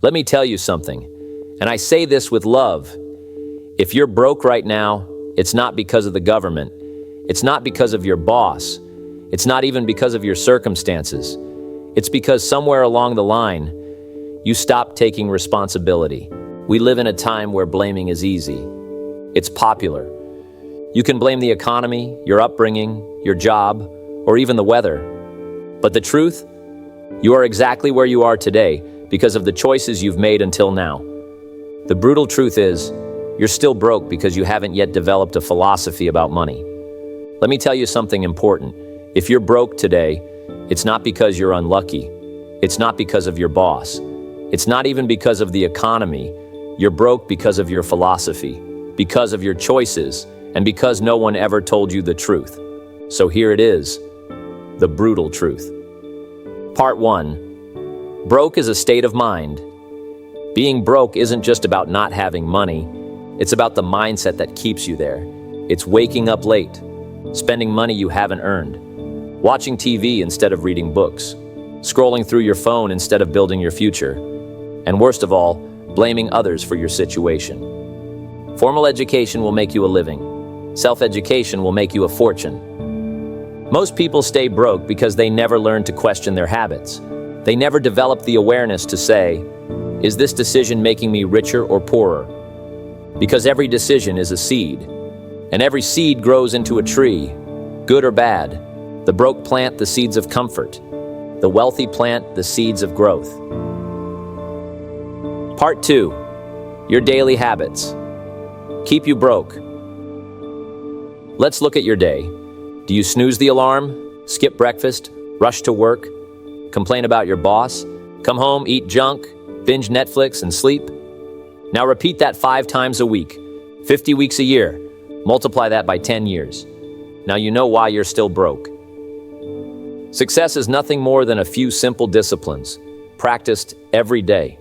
Let me tell you something, and I say this with love. If you're broke right now, it's not because of the government. It's not because of your boss. It's not even because of your circumstances. It's because somewhere along the line, you stopped taking responsibility. We live in a time where blaming is easy. It's popular. You can blame the economy, your upbringing, your job, or even the weather. But the truth? You are exactly where you are today because of the choices you've made until now. The brutal truth is, you're still broke because you haven't yet developed a philosophy about money. Let me tell you something important. If you're broke today, it's not because you're unlucky. It's not because of your boss. It's not even because of the economy. You're broke because of your philosophy, because of your choices, and because no one ever told you the truth. So here it is, the brutal truth. Part 1. Broke is a state of mind. Being broke isn't just about not having money. It's about the mindset that keeps you there. It's waking up late, spending money you haven't earned, watching TV instead of reading books, scrolling through your phone instead of building your future, and worst of all, blaming others for your situation. Formal education will make you a living. Self-education will make you a fortune. Most people stay broke because they never learn to question their habits. They never develop the awareness to say, is this decision making me richer or poorer? Because every decision is a seed, and every seed grows into a tree, good or bad. The broke plant the seeds of comfort. The wealthy plant the seeds of growth. Part 2. Your daily habits. Keep you broke. Let's look at your day. Do you snooze the alarm, skip breakfast, rush to work, complain about your boss, come home, eat junk, binge Netflix, and sleep? Now repeat that 5 times a week, 50 weeks a year. Multiply that by 10 years. Now you know why you're still broke. Success is nothing more than a few simple disciplines, practiced every day.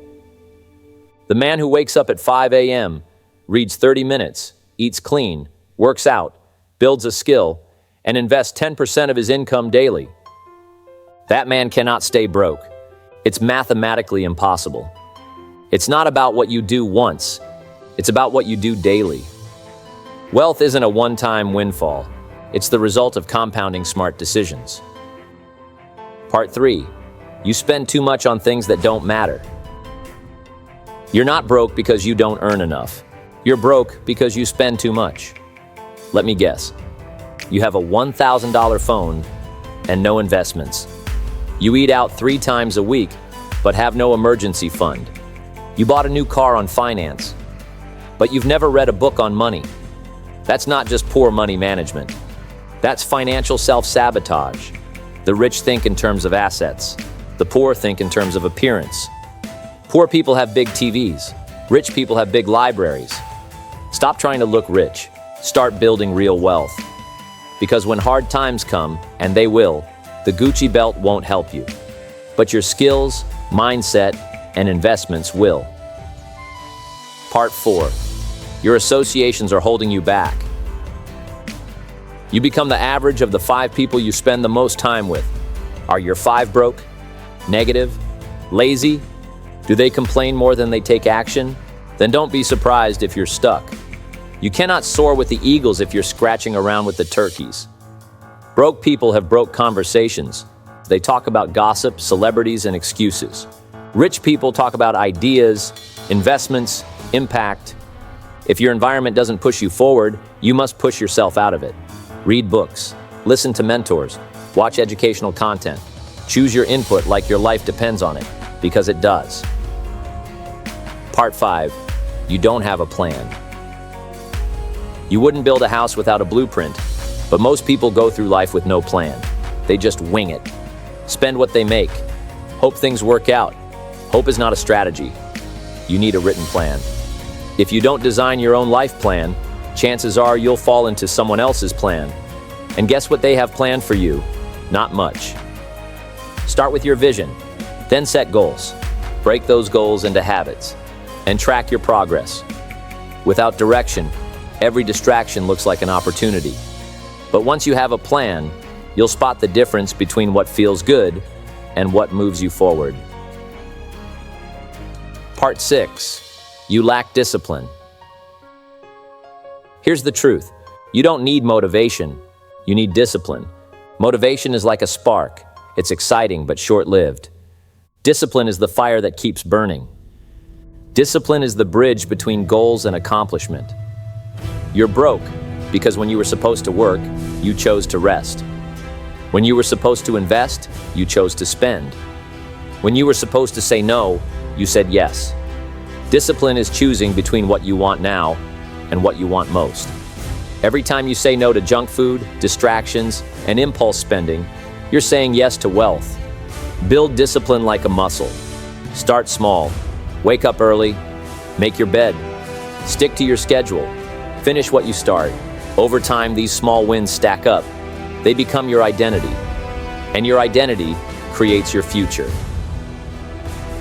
The man who wakes up at 5 a.m., reads 30 minutes, eats clean, works out, builds a skill, and invests 10% of his income daily. That man cannot stay broke. It's mathematically impossible. It's not about what you do once. It's about what you do daily. Wealth isn't a one-time windfall. It's the result of compounding smart decisions. Part 3. You spend too much on things that don't matter. You're not broke because you don't earn enough. You're broke because you spend too much. Let me guess. You have a $1,000 phone and no investments. You eat out 3 times a week, but have no emergency fund. You bought a new car on finance, but you've never read a book on money. That's not just poor money management. That's financial self-sabotage. The rich think in terms of assets. The poor think in terms of appearance. Poor people have big TVs. Rich people have big libraries. Stop trying to look rich. Start building real wealth. Because when hard times come, and they will, the Gucci belt won't help you. But your skills, mindset, and investments will. Part 4. Your associations are holding you back. You become the average of the 5 people you spend the most time with. Are your 5 broke? Negative? Lazy? Do they complain more than they take action? Then don't be surprised if you're stuck. You cannot soar with the eagles if you're scratching around with the turkeys. Broke people have broke conversations. They talk about gossip, celebrities, and excuses. Rich people talk about ideas, investments, impact. If your environment doesn't push you forward, you must push yourself out of it. Read books, listen to mentors, watch educational content. Choose your input like your life depends on it, because it does. Part 5. You don't have a plan. You wouldn't build a house without a blueprint, but most people go through life with no plan. They just wing it. Spend what they make. Hope things work out. Hope is not a strategy. You need a written plan. If you don't design your own life plan, chances are you'll fall into someone else's plan. And guess what they have planned for you? Not much. Start with your vision, then set goals. Break those goals into habits, and track your progress. Without direction, every distraction looks like an opportunity. But once you have a plan, you'll spot the difference between what feels good and what moves you forward. Part 6. You lack discipline. Here's the truth. You don't need motivation. You need discipline. Motivation is like a spark. It's exciting but short-lived. Discipline is the fire that keeps burning. Discipline is the bridge between goals and accomplishment. You're broke because when you were supposed to work, you chose to rest. When you were supposed to invest, you chose to spend. When you were supposed to say no, you said yes. Discipline is choosing between what you want now and what you want most. Every time you say no to junk food, distractions, and impulse spending, you're saying yes to wealth. Build discipline like a muscle. Start small. Wake up early. Make your bed. Stick to your schedule. Finish what you start. Over time, these small wins stack up. They become your identity. And your identity creates your future.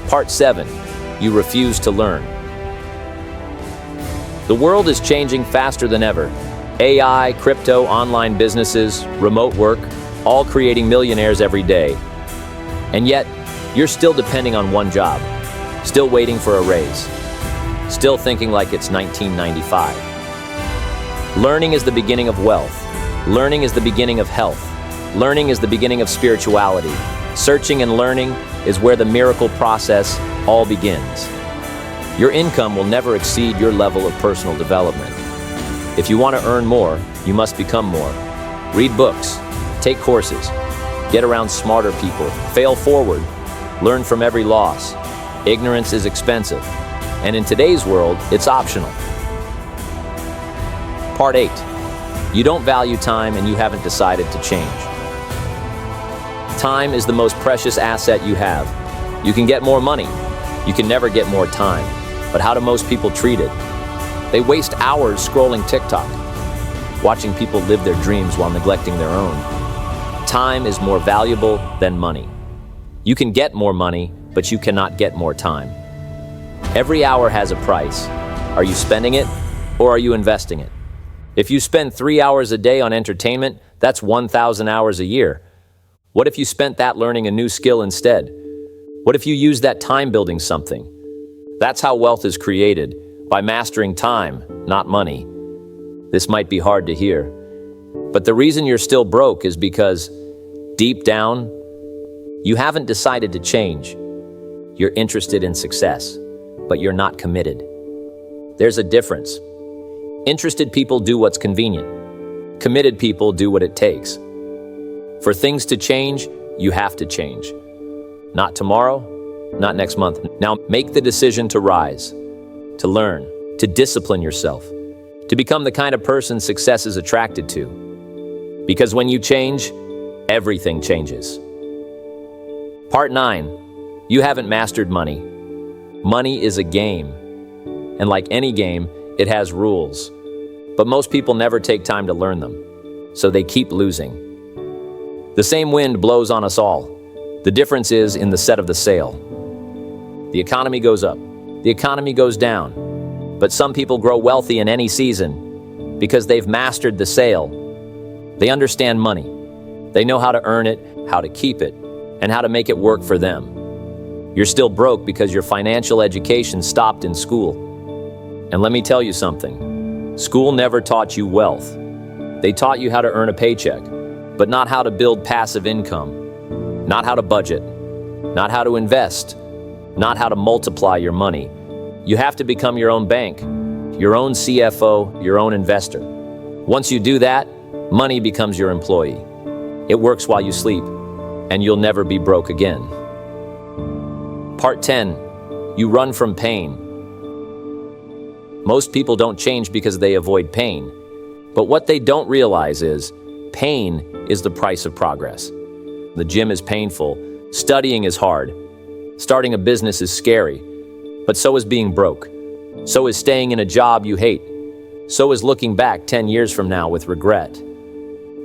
Part 7. You refuse to learn. The world is changing faster than ever. AI, crypto, online businesses, remote work, all creating millionaires every day. And yet, you're still depending on one job, still waiting for a raise, still thinking like it's 1995. Learning is the beginning of wealth. Learning is the beginning of health. Learning is the beginning of spirituality. Searching and learning is where the miracle process all begins. Your income will never exceed your level of personal development. If you want to earn more, you must become more. Read books, take courses, get around smarter people, fail forward, learn from every loss. Ignorance is expensive, and in today's world, it's optional. Part 8. You don't value time and you haven't decided to change. Time is the most precious asset you have. You can get more money. You can never get more time. But how do most people treat it? They waste hours scrolling TikTok, watching people live their dreams while neglecting their own. Time is more valuable than money. You can get more money, but you cannot get more time. Every hour has a price. Are you spending it or are you investing it? If you spend 3 hours a day on entertainment, that's 1,000 hours a year. What if you spent that learning a new skill instead? What if you used that time building something? That's how wealth is created, by mastering time, not money. This might be hard to hear, but the reason you're still broke is because, deep down, you haven't decided to change. You're interested in success, but you're not committed. There's a difference. Interested people do what's convenient. Committed people do what it takes. For things to change, you have to change. Not tomorrow, not next month. Now make the decision to rise, to learn, to discipline yourself, to become the kind of person success is attracted to. Because when you change, everything changes. Part 9. You haven't mastered money. Money is a game. And like any game, it has rules. But most people never take time to learn them, so they keep losing. The same wind blows on us all. The difference is in the set of the sail. The economy goes up. The economy goes down. But some people grow wealthy in any season because they've mastered the sail. They understand money. They know how to earn it, how to keep it, and how to make it work for them. You're still broke because your financial education stopped in school. And let me tell you something. School never taught you wealth. They taught you how to earn a paycheck, but not how to build passive income, not how to budget, not how to invest, not how to multiply your money. You have to become your own bank, your own CFO, your own investor. Once you do that, money becomes your employee. It works while you sleep, and you'll never be broke again. Part 10. You run from pain. Most people don't change because they avoid pain. But what they don't realize is, pain is the price of progress. The gym is painful. Studying is hard. Starting a business is scary. But so is being broke. So is staying in a job you hate. So is looking back 10 years from now with regret.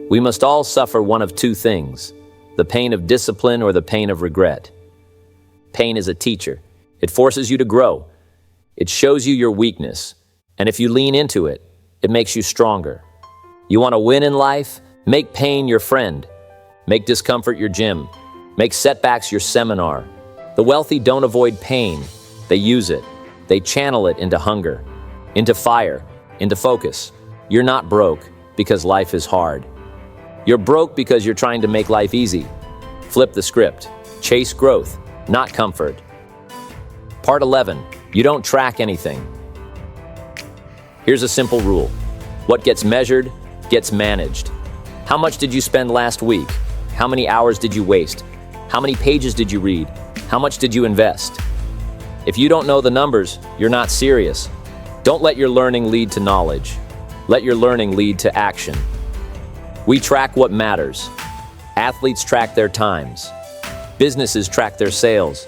We must all suffer one of two things, the pain of discipline or the pain of regret. Pain is a teacher. It forces you to grow. It shows you your weakness. And if you lean into it, it makes you stronger. You want to win in life? Make pain your friend. Make discomfort your gym. Make setbacks your seminar. The wealthy don't avoid pain. They use it. They channel it into hunger, into fire, into focus. You're not broke because life is hard. You're broke because you're trying to make life easy. Flip the script. Chase growth, not comfort. Part 11. You don't track anything. Here's a simple rule. What gets measured gets managed. How much did you spend last week? How many hours did you waste? How many pages did you read? How much did you invest? If you don't know the numbers, you're not serious. Don't let your learning lead to knowledge. Let your learning lead to action. We track what matters. Athletes track their times. Businesses track their sales.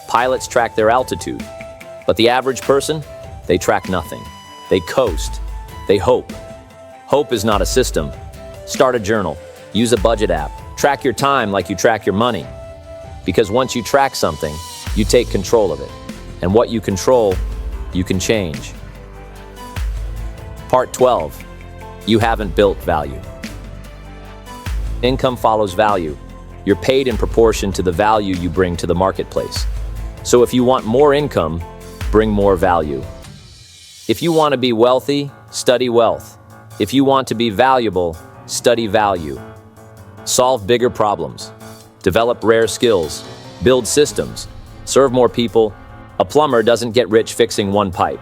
Pilots track their altitude. But the average person, they track nothing. They coast. They hope. Hope is not a system. Start a journal. Use a budget app. Track your time like you track your money. Because once you track something, you take control of it. And what you control, you can change. Part 12. You haven't built value. Income follows value. You're paid in proportion to the value you bring to the marketplace. So if you want more income, bring more value. If you want to be wealthy, study wealth. If you want to be valuable, study value. Solve bigger problems. Develop rare skills. Build systems. Serve more people. A plumber doesn't get rich fixing one pipe.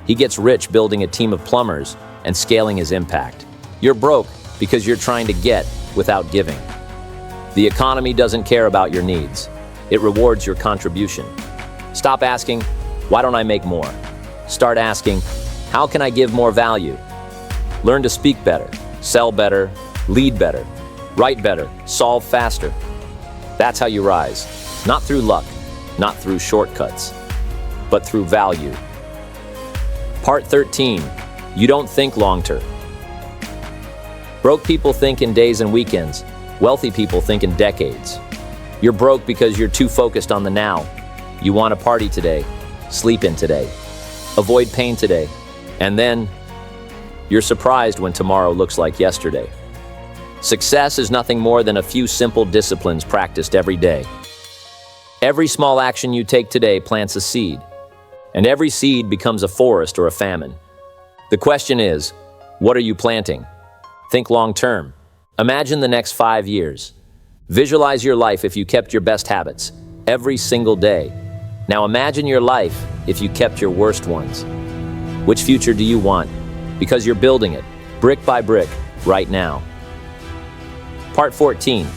He gets rich building a team of plumbers and scaling his impact. You're broke because you're trying to get without giving. The economy doesn't care about your needs. It rewards your contribution. Stop asking, why don't I make more? Start asking, how can I give more value? Learn to speak better, sell better, lead better, write better, solve faster. That's how you rise. Not through luck, not through shortcuts, but through value. Part 13. You don't think long-term. Broke people think in days and weekends. Wealthy people think in decades. You're broke because you're too focused on the now. You want to party today, sleep in today, avoid pain today, and then you're surprised when tomorrow looks like yesterday. Success is nothing more than a few simple disciplines practiced every day. Every small action you take today plants a seed, and every seed becomes a forest or a famine. The question is, what are you planting? Think long-term. Imagine the next 5 years. Visualize your life if you kept your best habits every single day. Now imagine your life if you kept your worst ones. Which future do you want? Because you're building it, brick by brick, right now. Part 14.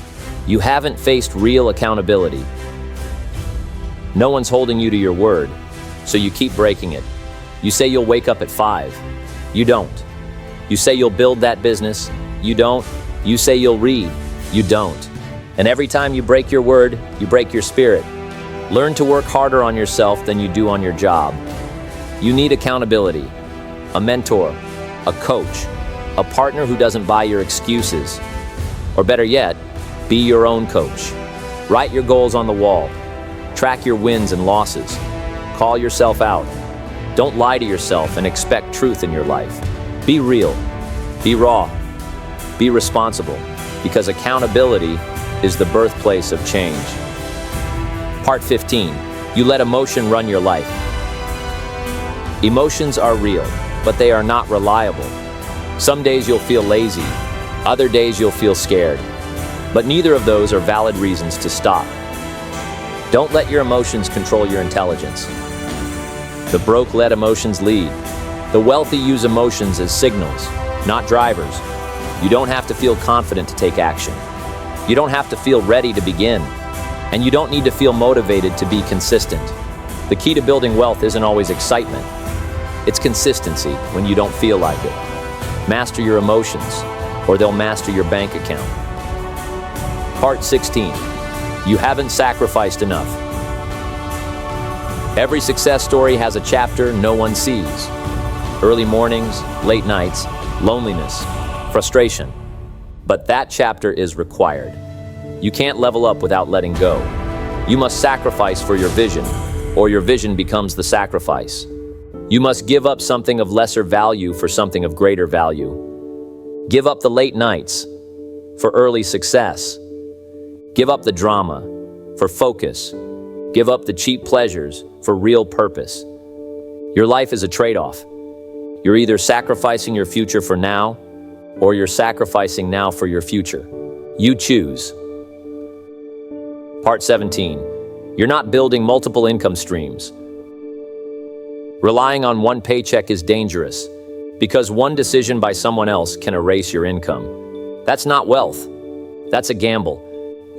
You haven't faced real accountability. No one's holding you to your word, so you keep breaking it. You say you'll wake up at 5. You don't. You say you'll build that business. You don't. You say you'll read. You don't. And every time you break your word, you break your spirit. Learn to work harder on yourself than you do on your job. You need accountability, a mentor, a coach, a partner who doesn't buy your excuses. Or better yet, be your own coach. Write your goals on the wall. Track your wins and losses. Call yourself out. Don't lie to yourself and expect truth in your life. Be real. Be raw. Be responsible. Because accountability is the birthplace of change. Part 15. You let emotion run your life. Emotions are real, but they are not reliable. Some days you'll feel lazy. Other days you'll feel scared. But neither of those are valid reasons to stop. Don't let your emotions control your intelligence. The broke let emotions lead. The wealthy use emotions as signals, not drivers. You don't have to feel confident to take action. You don't have to feel ready to begin. And you don't need to feel motivated to be consistent. The key to building wealth isn't always excitement. It's consistency when you don't feel like it. Master your emotions, or they'll master your bank account. Part 16. You haven't sacrificed enough. Every success story has a chapter no one sees. Early mornings, late nights, loneliness, frustration. But that chapter is required. You can't level up without letting go. You must sacrifice for your vision, or your vision becomes the sacrifice. You must give up something of lesser value for something of greater value. Give up the late nights for early success. Give up the drama for focus. Give up the cheap pleasures for real purpose. Your life is a trade-off. You're either sacrificing your future for now, or you're sacrificing now for your future. You choose. Part 17. You're not building multiple income streams. Relying on one paycheck is dangerous, because one decision by someone else can erase your income. That's not wealth. That's a gamble.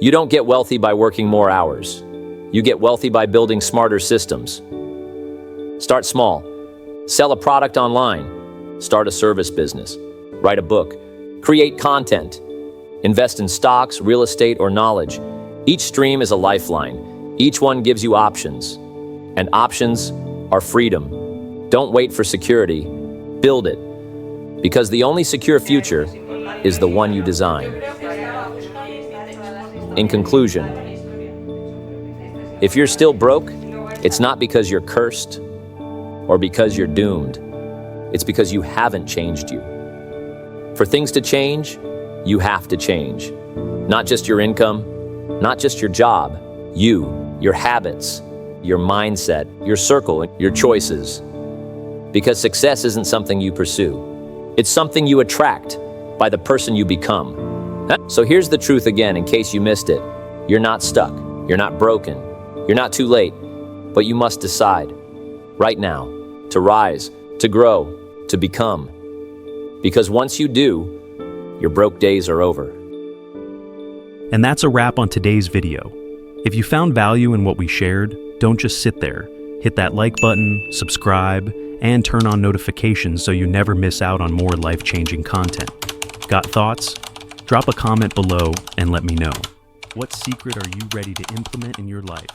You don't get wealthy by working more hours. You get wealthy by building smarter systems. Start small. Sell a product online. Start a service business. Write a book. Create content. Invest in stocks, real estate, or knowledge. Each stream is a lifeline. Each one gives you options. And options are freedom. Don't wait for security. Build it. Because the only secure future is the one you design. In conclusion, if you're still broke, it's not because you're cursed or because you're doomed. It's because you haven't changed you. For things to change, you have to change. Not just your income, not just your job, you, your habits, your mindset, your circle, your choices. Because success isn't something you pursue. It's something you attract by the person you become. So here's the truth again, in case you missed it. You're not stuck. You're not broken. You're not too late. But you must decide right now to rise, to grow, to become. Because once you do, your broke days are over. And that's a wrap on today's video. If you found value in what we shared, don't just sit there. Hit that like button, subscribe, and turn on notifications so you never miss out on more life-changing content. Got thoughts? Drop a comment below and let me know. What secret are you ready to implement in your life?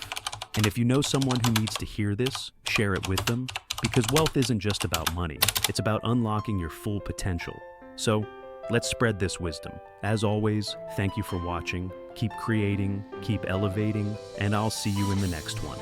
And if you know someone who needs to hear this, share it with them, because wealth isn't just about money. It's about unlocking your full potential. So let's spread this wisdom. As always, thank you for watching. Keep creating, keep elevating, and I'll see you in the next one.